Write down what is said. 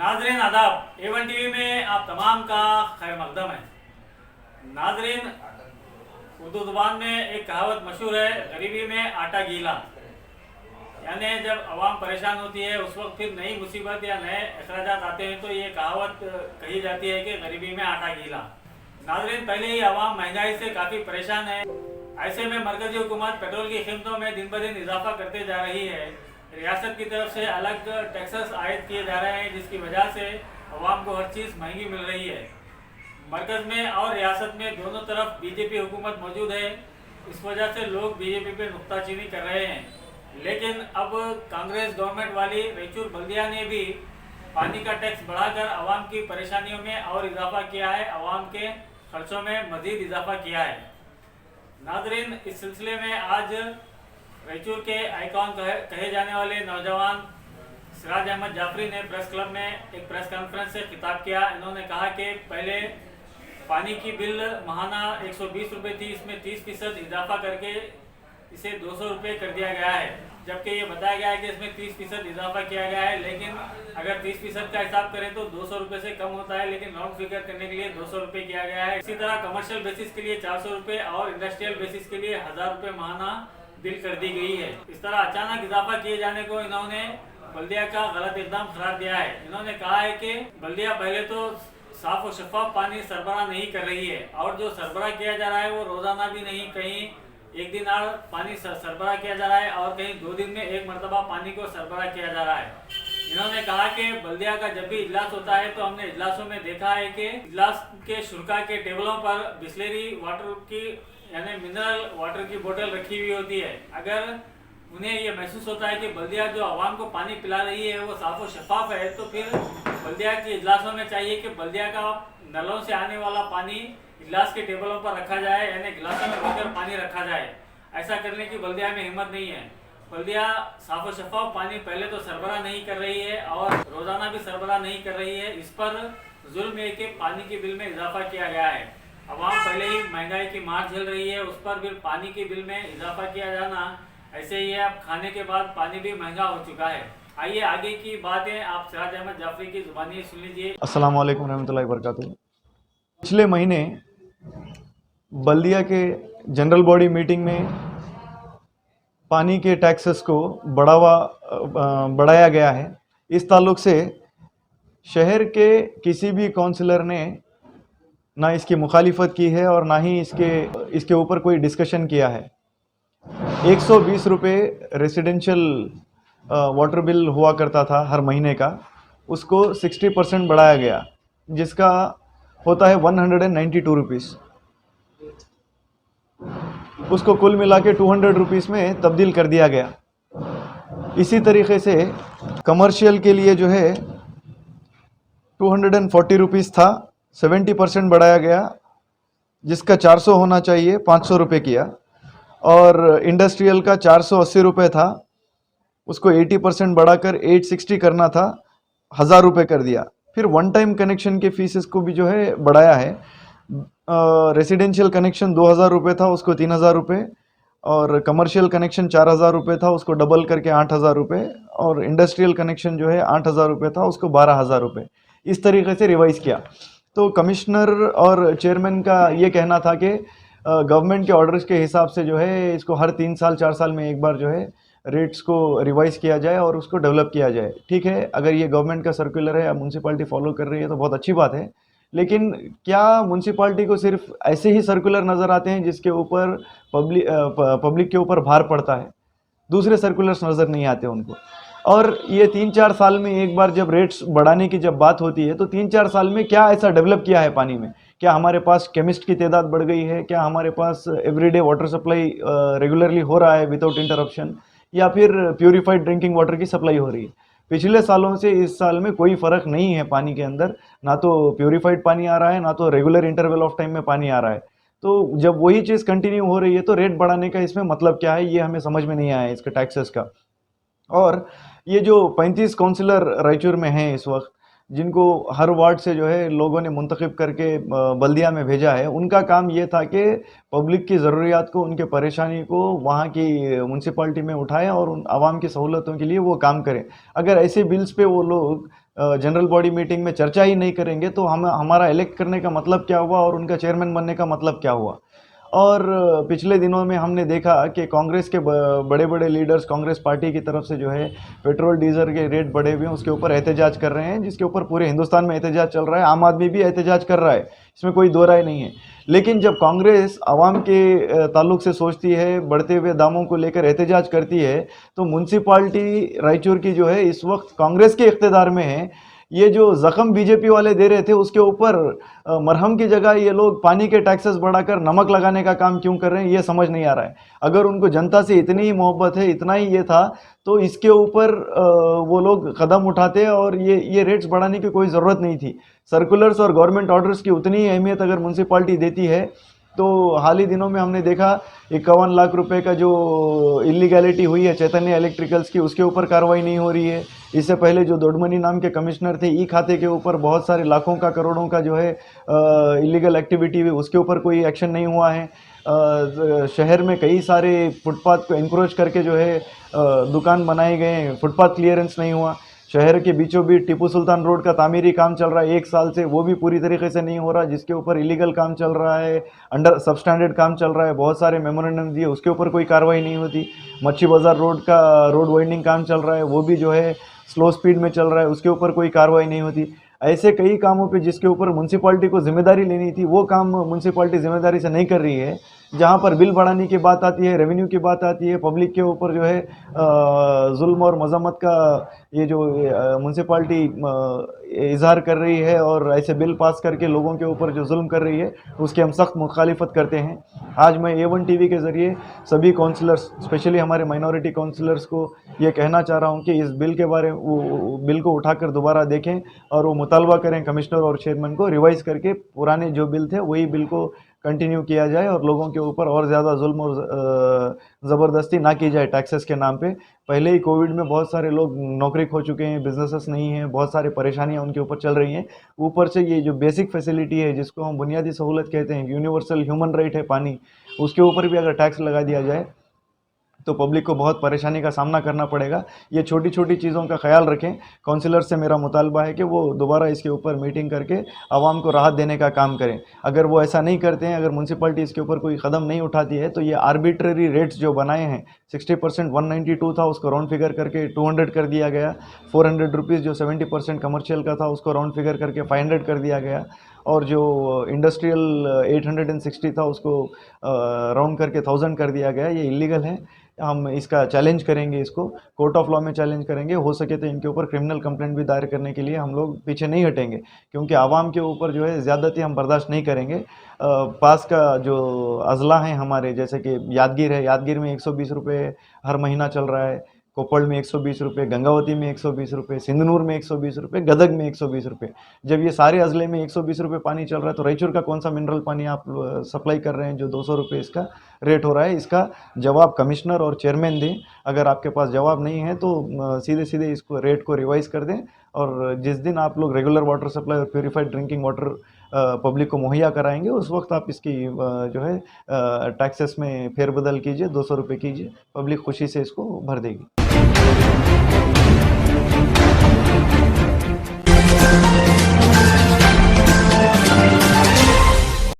नाजरीन आदाब, A1 TV में आप तमाम का खैर मकदम है। नाजरीन, उर्दू ज़ुबान में एक कहावत मशहूर है, गरीबी में आटा गीला। यानी जब आवाम परेशान होती है उस वक्त फिर नई मुसीबत या नए अखराजात आते हैं तो ये कहावत कही जाती है कि गरीबी में आटा गीला। नाजरीन, पहले ही आवाम महंगाई से काफ़ी परेशान है। ऐसे में मरकजी हुकूमत पेट्रोल की कीमतों में दिन ब दिन इजाफा करते जा रही है। रियासत की तरफ से अलग टैक्सेस आयद किए जा रहे हैं, जिसकी वजह से अवाम को हर चीज़ महंगी मिल रही है। मरकज़ में और रियासत में दोनों तरफ बीजेपी हुकूमत मौजूद है। इस वजह से लोग बीजेपी पे नुक्ताचीनी कर रहे हैं। लेकिन अब कांग्रेस गवर्नमेंट वाली रैचूर बल्दिया ने भी पानी का टैक्स बढ़ाकर आवाम की परेशानियों में और इजाफा किया है, आवाम के खर्चों में मज़ीद इजाफा किया है। नाजरीन, इस सिलसिले में आज रैचूर के आइकॉन कहे जाने वाले नौजवान सिराज अहमद जाफरी ने प्रेस क्लब में एक प्रेस कॉन्फ्रेंस से खिताब किया। इन्होंने कहा कि पहले पानी की बिल माहाना 120 रुपये थी, इसमें 30% इजाफा करके इसे 200 रुपये कर दिया गया है। जबकि ये बताया गया है कि इसमें 30% इजाफा किया गया है, लेकिन अगर 30% का हिसाब करें तो 200 रुपये से कम होता है, लेकिन राउंड फिगर करने के लिए 200 रुपये किया गया है। इसी तरह कमर्शियल बेसिस के लिए 400 रुपये और इंडस्ट्रियल बेसिस के लिए 1000 रुपये माहाना बिल कर दी गई है। इस तरह अचानक इजाफा किए जाने को इन्होंने बल्दिया का गलत इकदाम करार दिया है। इन्होंने कहा है कि बल्दिया पहले तो साफ और शफाफ पानी सरबराह नहीं कर रही है, और जो सरबराह किया जा रहा है वो रोजाना भी नहीं, कहीं एक दिन और पानी सरबराह किया जा रहा है और कहीं 2 दिन में एक मरतबा पानी को सरबराह किया जा रहा है। इन्होंने कहा कि बल्दिया का जब भी इजलास होता है तो हमने इजलासों में देखा है कि इजलास के शुल्का के टेबलों पर बिस्लेरी वाटर की यानी मिनरल वाटर की बोतल रखी हुई होती है। अगर उन्हें ये महसूस होता है कि बल्दिया जो आवाम को पानी पिला रही है वो साफ और शफाफ है, तो फिर बल्दिया के इजलासों में चाहिए कि बल्दिया का नलों से आने वाला पानी इजलास के टेबलों पर रखा जाए, यानी गिलासों में भरकर पानी रखा जाए। ऐसा करने की बल्दिया में हिम्मत नहीं है। बल्दिया साफ और शफाफ पानी पहले तो सरबराह नहीं कर रही है और रोजाना भी सरबराह नहीं कर रही है। इस पर जुल्म है कि पानी के बिल में इजाफा किया गया है। अवाम पहले ही महंगाई की मार झेल रही है, उस पर भी पानी के बिल में इजाफा किया जाना ऐसे ही है। अब खाने के बाद पानी भी महंगा हो चुका है। आइए आगे की बातें आप सिराज अहमद जाफरी की जुबानी सुन लीजिए। अस्सलाम वालेकुम रहमतुल्लाहि वबरकातुहू। पिछले महीने बल्दिया के जनरल बॉडी मीटिंग में पानी के टैक्सेस को बढ़ाया गया है। इस ताल्लुक से शहर के किसी भी काउंसिलर ने ना इसकी मुखालिफत की है और ना ही इसके ऊपर कोई डिस्कशन किया है। 120 रुपये रेसिडेंशियल वाटर बिल हुआ करता था हर महीने का, उसको 60% बढ़ाया गया, जिसका होता है 192 रुपीज़। उसको कुल मिला के 200 रुपीज़ में तब्दील कर दिया गया। इसी तरीके से कमर्शियल के लिए जो है 240 रुपीज़ था, 70% बढ़ाया गया, जिसका 400 होना चाहिए, 500 रुपये किया। और इंडस्ट्रियल का 480 रुपये था, उसको 80% बढ़ाकर 860 करना था, 1000 रुपये कर दिया। फिर वन टाइम कनेक्शन के फीसेस को भी जो है बढ़ाया है। रेसिडेंशियल कनेक्शन 2000 रुपये था, उसको 3000 रुपये, और कमर्शियल कनेक्शन 4000 रुपये था, उसको डबल करके 8000 रुपये, और इंडस्ट्रियल कनेक्शन जो है 8000 रुपये था, उसको 12000 रुपये, इस तरीके से रिवाइज़ किया। तो कमिश्नर और चेयरमैन का ये कहना था कि गवर्नमेंट के ऑर्डर्स के हिसाब से जो है इसको हर 3 साल 4 साल में एक बार जो है रेट्स को रिवाइज़ किया जाए और उसको डेवलप किया जाए। ठीक है, अगर ये गवर्नमेंट का सर्कुलर है या म्यूनसिपालिटी फॉलो कर रही है तो बहुत अच्छी बात है, लेकिन क्या म्यूनसिपालिटी को सिर्फ ऐसे ही सर्कुलर नज़र आते हैं जिसके ऊपर पब्लिक के ऊपर भार पड़ता है? दूसरे सर्कुलर्स नज़र नहीं आते उनको। और ये 3-4 साल में एक बार जब रेट्स बढ़ाने की जब बात होती है तो 3-4 साल में क्या ऐसा डेवलप किया है पानी में? क्या हमारे पास केमिस्ट की तादाद बढ़ गई है? क्या हमारे पास एवरीडे वाटर सप्लाई रेगुलरली हो रहा है विदाउट इंटरप्शन, या फिर प्योरीफाइड ड्रिंकिंग वाटर की सप्लाई हो रही है? पिछले सालों से इस साल में कोई फ़र्क नहीं है पानी के अंदर, ना तो प्योरीफाइड पानी आ रहा है, ना तो रेगुलर इंटरवल ऑफ टाइम में पानी आ रहा है। तो जब वही चीज़ कंटिन्यू हो रही है तो रेट बढ़ाने का इसमें मतलब क्या है, ये हमें समझ में नहीं आया इसके टैक्सेस का। और ये जो 35 काउंसिलर रायचूर में हैं इस वक्त, जिनको हर वार्ड से जो है लोगों ने मुंतखब करके बल्दिया में भेजा है, उनका काम ये था कि पब्लिक की ज़रूरियात को, उनके परेशानी को वहाँ की म्यूनसिपाल्टी में उठाएं और उन आवाम की सहूलतों के लिए वो काम करें। अगर ऐसे बिल्स पे वो लोग जनरल बॉडी मीटिंग में चर्चा ही नहीं करेंगे तो हम हमारा इलेक्ट करने का मतलब क्या हुआ और उनका चेयरमैन बनने का मतलब क्या हुआ। और पिछले दिनों में हमने देखा कि कांग्रेस के बड़े बड़े लीडर्स कांग्रेस पार्टी की तरफ से जो है पेट्रोल डीजल के रेट बढ़े हुए हैं उसके ऊपर एहतजाज कर रहे हैं, जिसके ऊपर पूरे हिंदुस्तान में एहतजाज चल रहा है। आम आदमी भी एहतजाज कर रहा है, इसमें कोई दो राय नहीं है। लेकिन जब कांग्रेस आवाम के ताल्लुक से सोचती है, बढ़ते हुए दामों को लेकर एहतजाज करती है, तो म्यूनसिपाल्टी रायचूर की जो है इस वक्त कांग्रेस के इख्तियार में है। ये जो जख्म बीजेपी वाले दे रहे थे उसके ऊपर मरहम की जगह ये लोग पानी के टैक्सेस बढ़ाकर नमक लगाने का काम क्यों कर रहे हैं, ये समझ नहीं आ रहा है। अगर उनको जनता से इतनी ही मोहब्बत है, इतना ही ये था, तो इसके ऊपर वो लोग कदम उठाते और ये रेट्स बढ़ाने की कोई ज़रूरत नहीं थी। सर्कुलर्स और गवर्नमेंट ऑर्डर्स की उतनी ही अहमियत अगर म्यूनसिपाल्टी देती है तो हाल ही दिनों में हमने देखा 51 लाख रुपए का जो इलीगैलिटी हुई है चैतन्य इलेक्ट्रिकल्स की, उसके ऊपर कार्रवाई नहीं हो रही है। इससे पहले जो दोडमनी नाम के कमिश्नर थे, ई खाते के ऊपर बहुत सारे लाखों का करोड़ों का जो है इलीगल एक्टिविटी हुई, उसके ऊपर कोई एक्शन नहीं हुआ है। शहर में कई सारे फुटपाथ को इंक्रोच करके जो है दुकान बनाए गए हैं, फुटपाथ क्लियरेंस नहीं हुआ। शहर के बीचों बीच टीपू सुल्तान रोड का तामीरी काम चल रहा है 1 साल से, वो भी पूरी तरीके से नहीं हो रहा, जिसके ऊपर इलीगल काम चल रहा है, अंडर सबस्टैंडर्ड काम चल रहा है। बहुत सारे मेमोरेंडम दिए, उसके ऊपर कोई कार्रवाई नहीं होती। मच्छी बाजार रोड का रोड वाइंडिंग काम चल रहा है, वो भी जो है स्लो स्पीड में चल रहा है, उसके ऊपर कोई कार्रवाई नहीं होती। ऐसे कई कामों पे जिसके ऊपर म्यूनसिपाल्टी को जिम्मेदारी लेनी थी, वो काम म्यूनसिपाल्टी जिम्मेदारी से नहीं कर रही है। जहाँ पर बिल बढ़ाने की बात आती है, रेवेन्यू की बात आती है, पब्लिक के ऊपर जो है जुल्म और मजम्मत का ये जो म्यूनसिपाल्टी इजहार कर रही है और ऐसे बिल पास करके लोगों के ऊपर जो जुल्म कर रही है, उसकी हम सख्त मुखालिफत करते हैं। आज मैं A1 टीवी के ज़रिए सभी काउंसलर्स, स्पेशली हमारे माइनॉरिटी काउंसलर्स को ये कहना चाह रहा हूँ कि इस बिल के बारे में वो बिल को उठाकर दोबारा देखें और वो मुतालबा करें कमिश्नर और चेयरमैन को रिवाइज़ करके पुराने जो बिल थे वही बिल को कंटिन्यू किया जाए और लोगों के ऊपर और ज़्यादा जुल्म और ज़बरदस्ती ना की जाए टैक्सेस के नाम पे। पहले ही कोविड में बहुत सारे लोग नौकरी खो चुके हैं, बिजनेसेस नहीं हैं, बहुत सारी परेशानियां उनके ऊपर चल रही हैं। ऊपर से ये जो बेसिक फैसिलिटी है, जिसको हम बुनियादी सहूलत कहते हैं, यूनिवर्सल ह्यूमन राइट है पानी, उसके ऊपर भी अगर टैक्स लगा दिया जाए तो पब्लिक को बहुत परेशानी का सामना करना पड़ेगा। ये छोटी छोटी चीज़ों का ख्याल रखें। काउंसिलर से मेरा मुतालबा है कि वो दोबारा इसके ऊपर मीटिंग करके आवाम को राहत देने का काम करें। अगर वो ऐसा नहीं करते हैं, अगर म्यूनसिपाल्टी इसके ऊपर कोई कदम नहीं उठाती है, तो ये आर्बिट्ररी रेट्स जो बनाए हैं 60% 192 था, उसको राउंड फिगर करके 200 कर दिया गया। 400 रुपीज़ जो 70% कमर्शियल का था, उसको राउंड फिगर करके 500 कर दिया गया। और जो इंडस्ट्रियल 860 था, उसको राउंड करके 1000 कर दिया गया। ये इलीगल है। हम इसका चैलेंज करेंगे, इसको कोर्ट ऑफ लॉ में चैलेंज करेंगे। हो सके तो इनके ऊपर क्रिमिनल कंप्लेंट भी दायर करने के लिए हम लोग पीछे नहीं हटेंगे, क्योंकि आवाम के ऊपर जो है ज़्यादती हम बर्दाश्त नहीं करेंगे। पास का जो अजला हैं हमारे, जैसे कि यादगीर है, यादगीर में 120 रुपये हर महीना चल रहा है, कोप्पड़ में 120 रुपये, गंगावती में 120 रुपये, सिंधनूर में 120 रुपये, गदग में 120 रुपये। जब ये सारे अजले में 120 रुपये पानी चल रहा है, तो रायचूर का कौन सा मिनरल पानी आप सप्लाई कर रहे हैं जो 200 रुपये इसका रेट हो रहा है? इसका जवाब कमिश्नर और चेयरमैन दें। अगर आपके पास जवाब नहीं है तो सीधे सीधे इसको रेट को रिवाइज़ कर दें, और जिस दिन आप लोग रेगुलर वाटर सप्लाई और प्योरीफाइड ड्रिंकिंग वाटर पब्लिक को मुहैया कराएंगे, उस वक्त आप इसकी जो है टैक्सेस में फेरबदल कीजिए, 200 रुपये कीजिए, पब्लिक खुशी से इसको भर देगी।